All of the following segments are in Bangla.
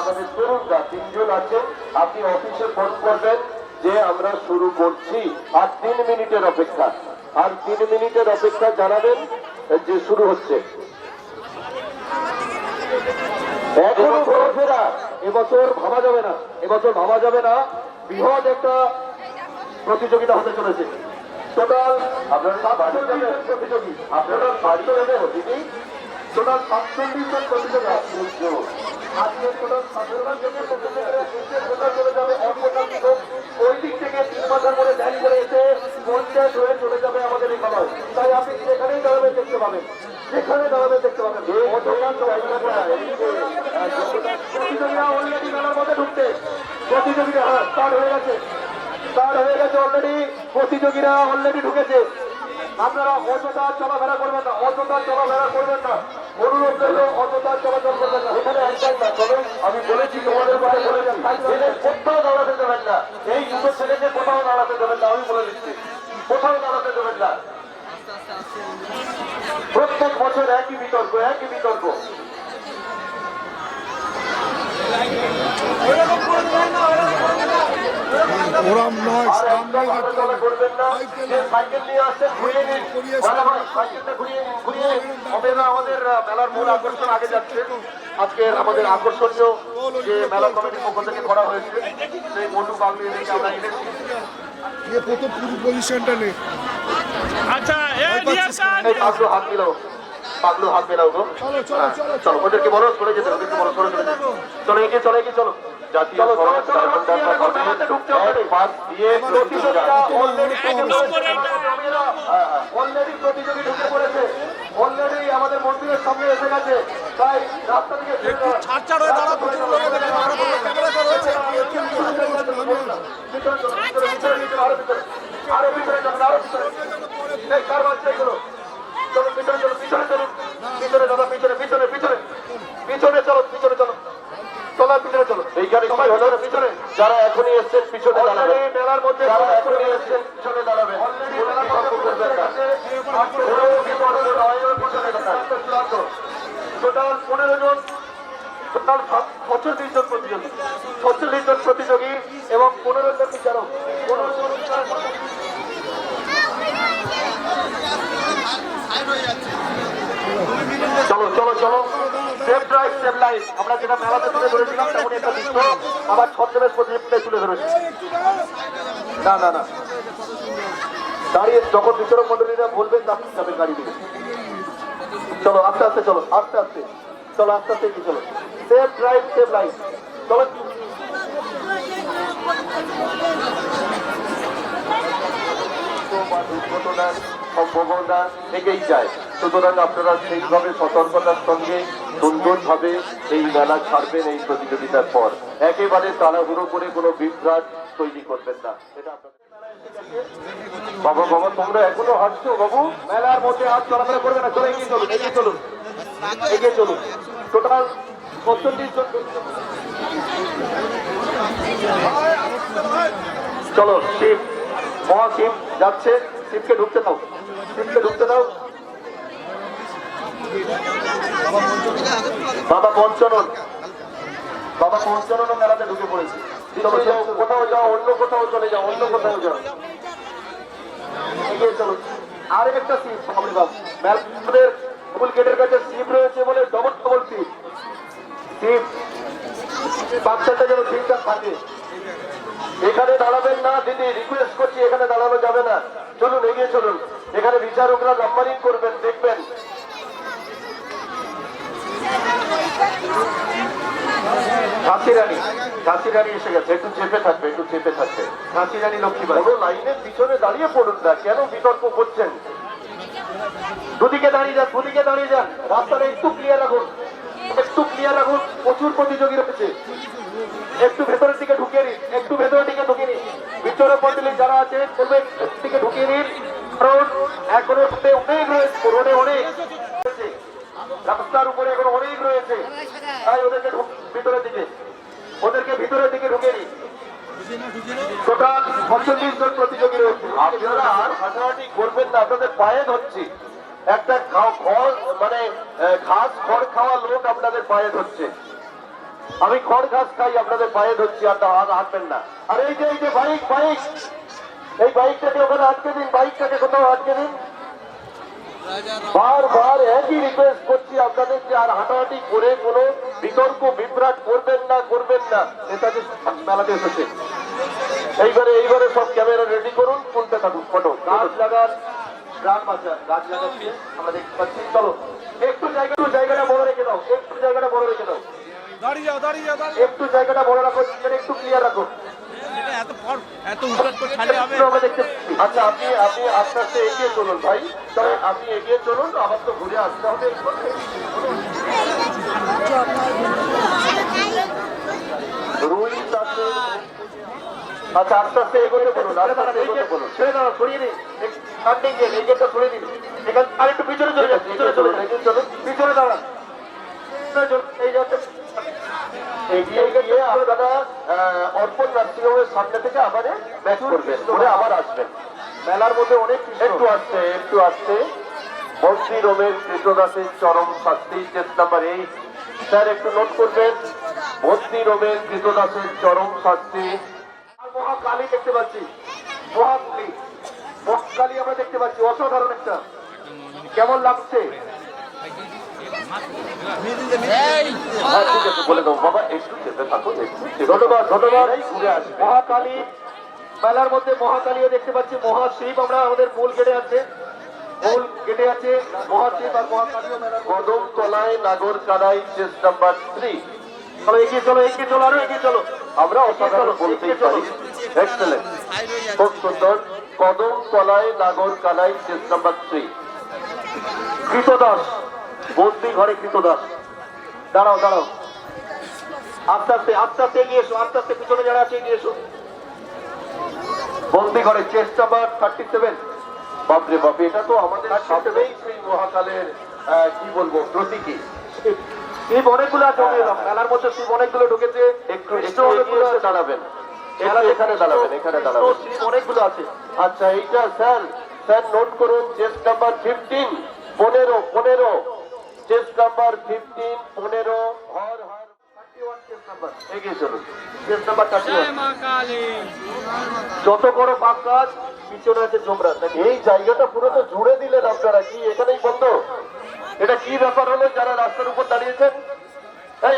আমাদের তরুণরা 3 জন আছেন, আপনি অফিসে ফোন করবেন যে আমরা শুরু করছি, আর 3 মিনিটের অপেক্ষা, আর 3 মিনিটের অপেক্ষা জানাবেন যে শুরু হচ্ছে। এখনো ঘোরাফেরা এবছর ভাবা যাবে না, এবছর ভাবা যাবে না, বৃহৎ একটা প্রতিযোগিতা হতে চলেছে। টোটাল আপনারা প্রতিযোগী, আপনারা বাড়িতে অতিথি, টোটাল 47 জন প্রতিযোগী। আজকে টোটাল 17 জনের প্রতিযোগীরা চলে যাবে ওই দিক থেকে 3 মাথার মধ্যে ধ্যান করে এসে পঞ্চায়েত হয়ে চলে যাবে আমাদের এই খাবার। তাই আপনি যেখানেই দাঁড়াবেন দেখতে পাবেন, যেখানে দাঁড়াবেন দেখতে পাবেন। প্রতিযোগীরা অলরেডি মেলার মধ্যে ঢুকতে, প্রতিযোগীরা স্টার্ট হয়ে গেছে, অলরেডি প্রতিযোগীরা অলরেডি ঢুকেছে। আপনারা অযথা চলাফেরা করবেন না, অযথা চলাফেরা করবেন না, অনুরোধ রইল অযথা চলাচল করবেন না। এখানে একটাই না, তবে আমি বলেছি তোমাদের কথা বলে যান, কোথাও দাঁড়াতে দেবেন না, এই দুটো ছেলেকে কোথাও দাঁড়াতে দেবেন না, আমি বলে দিচ্ছি কোথাও দাঁড়াতে দেবেন না। প্রত্যেক বছর একই বিতর্ক, একই বিতর্ক। ওরম নয়, করবেন না, সাইকেল নিয়ে আসছেন ঘুরিয়ে নিন, সাইকেলটা ঘুরিয়ে নিন। আমাদের মেলার মূল আকর্ষণ আগে যাচ্ছে। আজকের আমাদের আকর্ষণীয় যে মেলা কমিটির পক্ষ থেকে করা হয়েছে, সেই মন্ডু পাগলি থেকে আমরা এনেছি। প্রথম পুরো পজিশনটা নেই। আচ্ছা পাগলু হাত মিলাও, পাগলু হাত মেলাও গো। চলো ওদেরকে বলো সরে যেতে, ওদেরকে বলো সরে যেতে। চলো এগিয়ে চলো, এগিয়ে চলো। জাতীয় অলরেডি প্রতিযোগী ঢুকে পড়েছে, অলরেডি আমাদের মন্দিরের সামনে এসে গেছে। তাই রাস্তা থেকে আরো ভিতরে যাবেন, আরো ভিতরে। কার বাচ্চা এগুলো? চলো পিছনে চলো, পিছনে চলুন, পিছনে দাদা, পিছনে পিছনে পিছনে পিছনে চলো, পিছনে চলো, চলো পিছনে চলো। এইখানে সবাই হলো না, পিছনে যারা এখনই এসছেন পিছনে দাঁড়াবেন, মেলার মধ্যে যারা এখনই এসছেন পিছনে দাঁড়াবেন। টোটাল 15 জন, টোটাল 46 জন প্রতিযোগী, 46 জন প্রতিযোগী এবং 15 জন বিচারক। 15 জন চলো চলো চলো, সেফ ড্রাইভ সেফ লাইফ। আমরা যেটা মেলাতে তুলে ধরেছিলাম তেমন একটা দৃশ্য আবার ছদ্মবেশ প্রতিযোগিতায় তুলে ধরেছি। না না না, দাঁড়িয়ে যখন বিচারক মন্ডলীরা বলবেন আপনি যাবেন গাড়ি দিকে। চলো আস্তে আস্তে, চলো আস্তে আস্তে, চলো আস্তে আস্তে কি, চলো সেফ ড্রাইভ সেফ লাইফ। চলো দুর্ঘটনার সম্ভাবনা থেকেই যায়, সুতরাং আপনারা সেইভাবে সতর্কতার সঙ্গে সুন্দরভাবে এই মেলা ছাড়বেন। এই প্রতিযোগিতার পর একেবারে তাড়াহুড়ো করে কোনো বিভ্রাট তৈরি করবেন না। এটা বাবা বাবা তোমরা এখনো হাঁটছো বাবু, মেলার মধ্যে হাত চলাফেরা করবে না। চলে এগিয়ে চলুন, এগিয়ে চলুন, এগিয়ে চলুন। টোটাল 45 জন। চলো শিব, মহাশিব যাচ্ছে, শিবকে ঢুকতে দাও, শিবকে ঢুকতে দাও। বাবা পঞ্চানন, বাবা পঞ্চানন মেলাতে ঢুকে পড়েছে। কোথাও যাও, অন্য কোথাও চলে যাও, অন্য কোথাও যাও, এগিয়ে চলো। আর একটা শিব মেলাদের মূল গেটের কাছে শিব রয়েছে বলে ডবল ডবল শিব, শিব বাচ্চাটা যেন ঠিকঠাক থাকে। এখানে দাঁড়াবেন না দিদি, রিকোয়েস্ট করছি, এখানে দাঁড়ানো যাবে না। চলুন এগিয়ে চলুন, এখানে বিচারকরা নাম্বারিং করবেন, দেখবেন। ঝাঁসি রানী, ঝাঁসি রানী এসে গেছে, একটু চেপে থাকবে, একটু চেপে থাকবে। ঝাঁসি রানী লক্ষ্মীবাই লাইনের পিছনে দাঁড়িয়ে পড়ুন না, কেন বিতর্ক করছেন? দুদিকে দাঁড়িয়ে যান, দুদিকে দাঁড়িয়ে যান, রাস্তাটা একটু ক্লিয়ার রাখুন, একটু ক্লিয়ার রাখুন। প্রচুর প্রতিযোগী রয়েছে, একটু ভেতরের দিকে ঢুকিয়ে নিন, একটু ভেতরের দিকে ঢুকিয়ে নিন। বিচারক মন্ডলী যারা আছে বলবেন দিকে ঢুকিয়ে নিন, কারণ এখনো অনেক রয়েছে, রোডে অনেক রয়েছে, রাস্তার উপরে এখন অনেক রয়েছে। তাই ওদেরকে ভিতরের দিকে, ওদেরকে ভিতরের দিকে ঢুকিয়ে নিন। টোটাল 45 জন প্রতিযোগী রয়েছে। আপনারা আর হাঁটাহাঁটি করবেন না, আপনাদের পায়ে ধরছি। একটা মানে ঘাস খড় খাওয়া লোক আপনাদের পায়ে ধরছে। আমি খড় ঘাস খাই, আপনাদের পায়ে ধরছি, আর হাঁটবেন না। আর এই যে বাইক বাইক, এই বাইকটাকে ওখানে আটকে দিন, বাইকটাকে কোথাও আটকে দিন। বারবার একই রিকোয়েস্ট করছি আপনাদের যে আর হাঁটাহাঁটি করে কোনো বিতর্ক বিভ্রাট করবেন না। নেতাজি মেলাতে এসেছে। এইবারে সব ক্যামেরা রেডি করুন, তুলতে থাকুন ফটো। গাছ লাগান, প্রাণ বাঁচান, গাছ লাগাচ্ছে আমরা দেখতে পাচ্ছি। চলো একটু জায়গাটা বড় রেখে দাও, একটু জায়গাটা বড় রেখে দাও, একটু জায়গাটা বড় রাখো, একটু ক্লিয়ার রাখো। আমরা দেখতে পাচ্ছি। আচ্ছা আপনি আস্তে আস্তে এগিয়ে চলুন ভাই, তবে আপনি এগিয়ে চলুন, আবার তো ঘুরে আসতে হবে। রুই আছে। আচ্ছা আস্তে আস্তে এগোতে বলুন, ছেড়ে দাঁড়া, সরিয়ে দিন, এই গেটটা সরিয়ে দিন। এখানে আর একটু পিছনে চলে যান, পিছনে চলুন, পিছনে দাঁড়ান। এই যাচ্ছে এগিয়ে গিয়ে আপনারা অর্পণ নার্সিংহোমের সামনে থেকে আবার ব্যাক করবেন, করে আবার আসবেন। মেলার মধ্যে অনেক একটু আসছে বন্দি রোমের কৃতদাসের চরম শাস্তি, কেস নাম্বার 8। স্যার একটু নোট করবেন, বন্দি রোমের কৃতদাসের চরম শাস্তি। আর মহাকালী দেখতে পাচ্ছি, মহাকালী আমরা দেখতে পাচ্ছি, অসাধারণ একটা। কেমন লাগছে? হ্যাঁ ঠিক আছে, বলে দেবো বাবা, একটু চেপে থাকুন। ধন্যবাদ। ঘুরে আসবে মহাকালী মেলার মধ্যে। মহাকালীও দেখতে পাচ্ছি, মহাশিব আমরা আমাদের মূল গেটে আছে মহাশিব আর মহাকালীও মেলার। কদম তলায় নাগর কানাই, চেস নাম্বার 3। চলো এগিয়ে চলো, আরো এগিয়ে চলো। আমরা অসাধারণ বলতেই পারি, এক্সেলেন্ট, খুব সুন্দর। কদম তলায় নাগর কানাই, চেস নাম্বার 3। কৃতদাস, বন্দি ঘরে কৃতদাস। দাঁড়াও আস্তে আস্তে এগিয়ে এসো, আস্তে আস্তে পিছনে যারা আছে এগিয়ে এসো। বন্দি ঘরে চেস নাম্বার 37। বাপরে বাপ, এটা তো আমাদের সামনেই সেই মহাকালের কি বলবো প্রতীকী। শিব অনেকগুলো আছে মেলার মধ্যে, শিব অনেকগুলো ঢুকেছে। একটু দাঁড়াবেন, এখানে দাঁড়াবেন, শিব অনেকগুলো আছে। আচ্ছা এইটা স্যার নোট করুন, চেস নাম্বার 15। 15 চেস নাম্বার 15 হর 31 চেস নাম্বার। এগিয়ে চলুন, চেস নাম্বার 31। যত বড় বাপ গাছ, পিছনে আছে যমরাজ। এই জায়গাটা পুরো তো জুড়ে দিলেন আপনারা, কি এখানেই বন্ধ? এটা কি ব্যাপার হলো? যারা রাস্তার উপর দাঁড়িয়েছেন,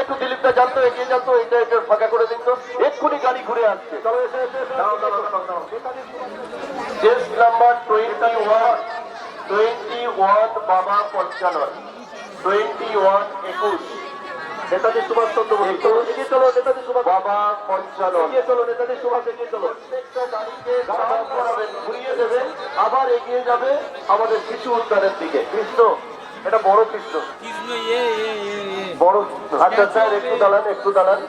একটু দিলীপটা জানতো, এগিয়ে জানতো, এইটা একটু ফাঁকা করে দিন তো, এক্ষুনি গাড়ি ঘুরে আসছে। চলো এসে চেস নাম্বার 21 বাবা পঞ্চানন, 21 নেতাজি সুভাষ চন্দ্র বসু। এগিয়ে চলো নেতাজি সুভাষ, বাবা পঞ্চানন। এগিয়ে চলো নেতাজি সুভাষ, এগিয়ে চলো। প্রত্যেকটা গাড়িকে দাঁড় করাবেন, ঘুরিয়ে দেবেন, আবার এগিয়ে যাবে আমাদের শিশু উদ্যানের দিকে। কৃষ্ণ, এটা বড় কৃষ্ণ, বড়। আচ্ছা স্যার একটু দাঁড়ান।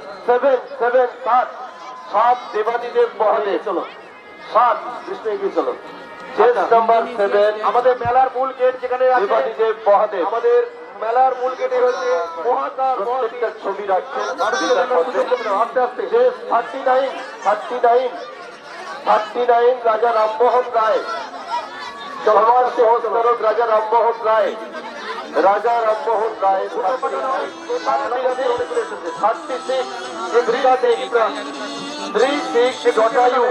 7 দেবাদিদেব মহাদেব। চলো 7 কৃষ্ণ, এগিয়ে চলো। চেস নাম্বার 7 আমাদের মেলার মূল গেট যেখানে দেবাদিদেব মহাদেব। আমাদের মেলার মূল গেটে হচ্ছে মহাকাল। প্রত্যেকটা ছবি রাখছেন আস্তে আস্তে। চেস 39 রাজা রামমোহন রায়। চলমান সহস্রক রাজা রামমোহন রায়। 36 জটায়ু।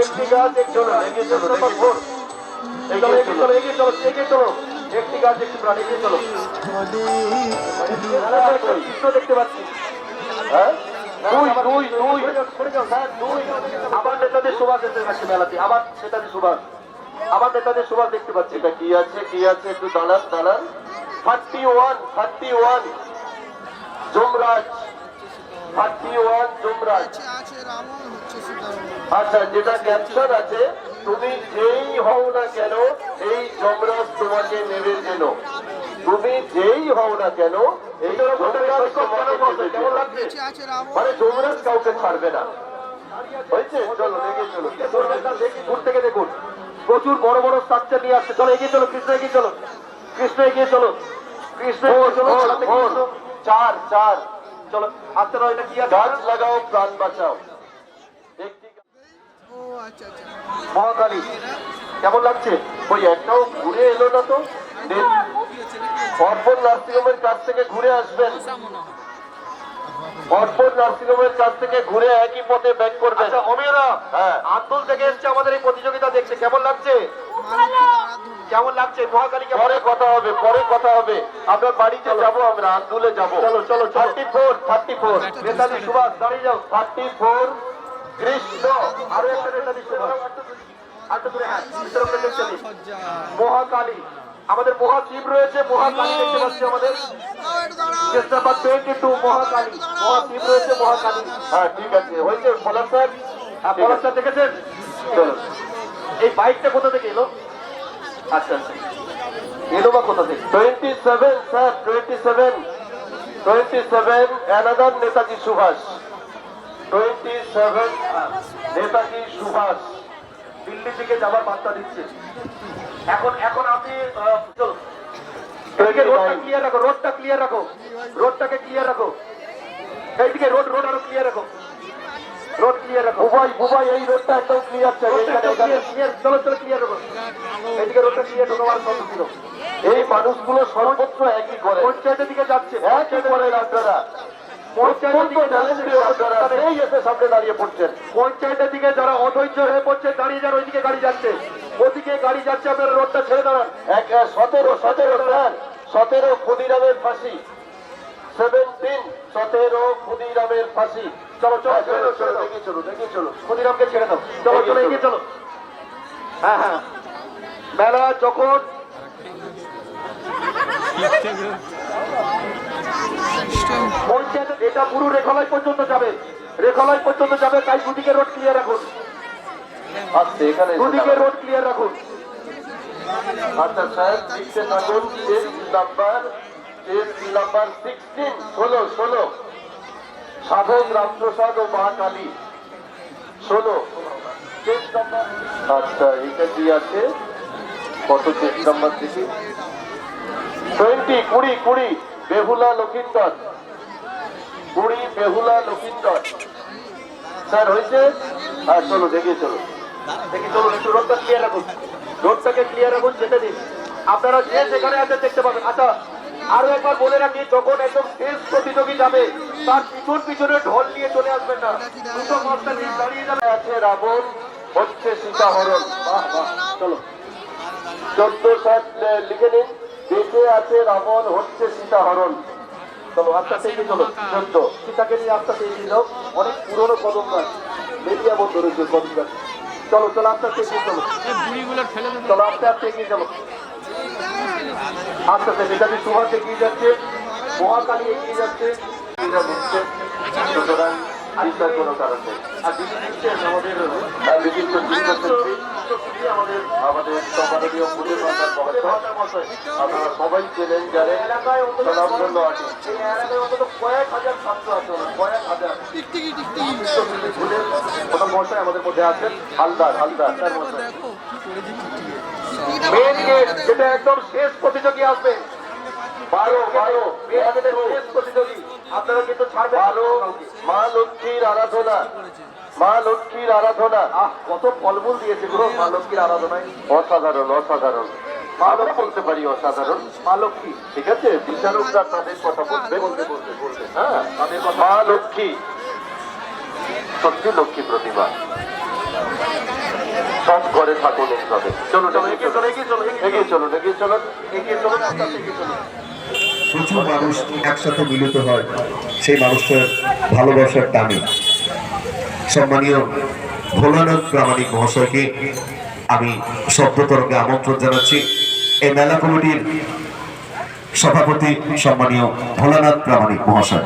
একটি গাছ, একটি প্রাণ, এগিয়ে চলো। কৃষ্ণ দেখতে পাচ্ছি। হ্যাঁ, 2 আবার নেতাদের সুভাষ এসে গেছে মেলাতে, আবার নেতাদের সুভাষ দেখতে পাচ্ছি। এটা কি আছে একটু দাঁড়ান। 31 যমরাজ। 31 যমরাজ। আচ্ছা, যেটা ক্যাপশন আছে, তুমি যেই হও না কেন এই যমরাজ তোমাকে নেবে যেন। তুমি যেই হও না কেন এই কেমন লাগছে? মানে যমরাজ কাউকে ছাড়বে না, হয়েছে? চলো এগিয়ে চলো, দূর থেকে দেখুন প্রচুর বড় বড় স্ট্রাকচার নিয়ে আসছে। চলো এগিয়ে চলো, কৃষ্ণ এগিয়ে চলো। 4 চলো আসতে দাও। এটা কি আছে? গাছ লাগাও, প্রাণ বাঁচাও। মহাকালী কেমন লাগছে? ওই একটাও ঘুরে এলো না তো। অর্পণ নার্সিংহোমের কাছ থেকে ঘুরে আসবেন, অর্পণ নার্সিংহোমের কাছ থেকে ঘুরে একই পথে ব্যাক করবেন। আচ্ছা অমিয়রা, হ্যাঁ, আন্দোল থেকে এসছে আমাদের এই প্রতিযোগিতা দেখছে, কেমন লাগছে? কেমন লাগছে? মহাকালীকে পরে কথা হবে, পরে কথা হবে। আপনার বাড়িতে যাবো আমরা, আন্দোলে যাবো। চলো চলো, 34 নেতাজি সুভাষ, দাঁড়িয়ে যাও। 34 কৃষ্ণ, আরো একটা নেতাজি সুভাষ, মহাকালী, আমাদের মহাশিব রয়েছে, মহাকালী দেখতে পাচ্ছি আমাদের নাম্বার 22 মহাকালী, মহাশিব রয়েছে, মহাকালী। হ্যাঁ ঠিক আছে, হয়েছে। পলাশ স্যার, পলাশ স্যার দেখেছেন? চলো, এই বাইকটা কোথা থেকে এলো? আচ্ছা আচ্ছা, এলো বা কোথা থেকে? 27 স্যার, 27 অ্যানাদার নেতাজি সুভাষ, 27 নেতাজি সুভাষ দিল্লি থেকে যাবার বার্তা দিচ্ছে। এখন এখন আপনি চলো, রোডটা ক্লিয়ার রাখো, রোডটা ক্লিয়ার রাখো, রোডটাকে ক্লিয়ার রাখো, এইদিকে রোড রোড আরো ক্লিয়ার রাখো, রোড ক্লিয়ার রাখো। বুবাই এই রোডটা একদম ক্লিয়ার চাই, চলো চলো ক্লিয়ার রাখো, এইদিকে রোডটা ক্লিয়ার ঢোকাবার কথা ছিল। এই মানুষগুলো সর্বত্র একই করে, পঞ্চায়েতের দিকে যাচ্ছে, একই করে আপনারা সামনে দাঁড়িয়ে পড়ছেন। পঞ্চায়েতের দিকে যারা অধৈর্য হয়ে পড়ছে, দাঁড়িয়ে যান, ওইদিকে গাড়ি যাচ্ছে, ওদিকে গাড়ি যাচ্ছে, আপনারা রোডটা ছেড়ে দাঁড়ান। 17 ক্ষুদিরামের ফাঁসি, 17 ক্ষুদিরামের ফাঁসি। চলো চলো চলো চলো, দেখি চলো, দেখি চলো, ক্ষুদিরামকে ছেড়ে দাও। চলো চলো, এগিয়ে চলো। হ্যাঁ হ্যাঁ, মেলা যখন এটা পুরো রেখালয় পর্যন্ত যাবে, রেখালয় পর্যন্ত যাবে, তাই দুদিকে রোড ক্লিয়ার রাখুন। আচ্ছা, এখানে দুদিকে রোড ক্লিয়ার রাখুন। আচ্ছা স্যার, লিখতে থাকুন। নাম্বার 16 সাধক রামপ্রসাদ ও মা কালী 16। আচ্ছা, এটা কি আছে? কত চেক নাম্বার দেখি? 20 বেহুলা লক্ষিন্দর, 20 বেহুলা লক্ষিন্দর। স্যার হয়েছে? হ্যাঁ চলো, দেখি চলো, দেখি চলো, একটু রোডটা ক্লিয়ার রাখুন, রোডটাকে ক্লিয়ার রাখুন, যেতে দিন। আপনারা যে যেখানে আছেন দেখতে পাবেন। আচ্ছা আরো একবার বলে রাখি, যখন একদম শেষ প্রতিযোগী যাবে, তার পিছনে ঢোল নিয়ে চলে আসবেন না, দুটো মাস্টার নিয়ে দাঁড়িয়ে যাবে। আছে রাবণ, হচ্ছে সীতাহরণ। চলো 14 সাত লিখে নিন। দেশে আছে রাবণ, হচ্ছে সীতাহরণ। চলো আস্তে আস্তে এগিয়ে চলো। 14 সীতাকে নিয়ে আস্তে আস্তে এগিয়ে যাও, অনেক পুরনো কদম গাছ, মেরিয়া বন্ধ রয়েছে কদম গাছ। চলো চলো আস্তে আস্তে এগিয়ে চলো, চলো আস্তে আস্তে এগিয়ে যাবো, আস্তে আস্তে। নেতাজি সুভাষ এগিয়ে যাচ্ছে, মহাকালী এগিয়ে যাচ্ছে, সুতরাং চিন্তার কোনো কারণ নেই। আর আমাদের বিভিন্ন আমাদের সম্মাননীয় পুলিশ মহাশয়, আপনারা সবাই চেনেন, জানেন, স্বনামধন্য আছে। এই এলাকায় অন্তত কয়েক হাজার ছাত্র আছে, কয়েক হাজার। প্রধান মহাশয় আমাদের মধ্যে আছেন হালদার মহাশয়। মেন গেট, যেটা একদম শেষ প্রতিযোগী আসবে, 12 শেষ প্রতিযোগী, আপনারা কিন্তু ছাড়বেন। মা লক্ষ্মীর আরাধনা, মা লক্ষ্মীর আরাধনা। কত ফলমূল দিয়েছে গো মা লক্ষ্মীর আরাধনায়, অসাধারণ অসাধারণ। আমরা বলতে পারি অসাধারণ। মা লক্ষ্মী, ঠিক আছে, বিচারকরা তাদের কথা বলবে। হ্যাঁ, তাদের কথা। মা লক্ষ্মী সত্যি লক্ষ্মী প্রতিভা, সব ঘরে থাকুন এইভাবে। চলো চলো এগিয়ে চলো, এগিয়ে চলো, এগিয়ে চলো, এগিয়ে চলো, এগিয়ে চলো, এগিয়ে চলো। প্রচুর মানুষ একসাথে মিলিত হয় সেই মানুষের ভালোবাসার টানে। সম্মানীয় ভোলানাথ প্রামাণিক মহাশয়কে আমি শব্দতরঙ্গে আমন্ত্রণ জানাচ্ছি। এই মেলা কমিটির সভাপতি সম্মানীয় ভোলানাথ প্রামাণিক মহাশয়।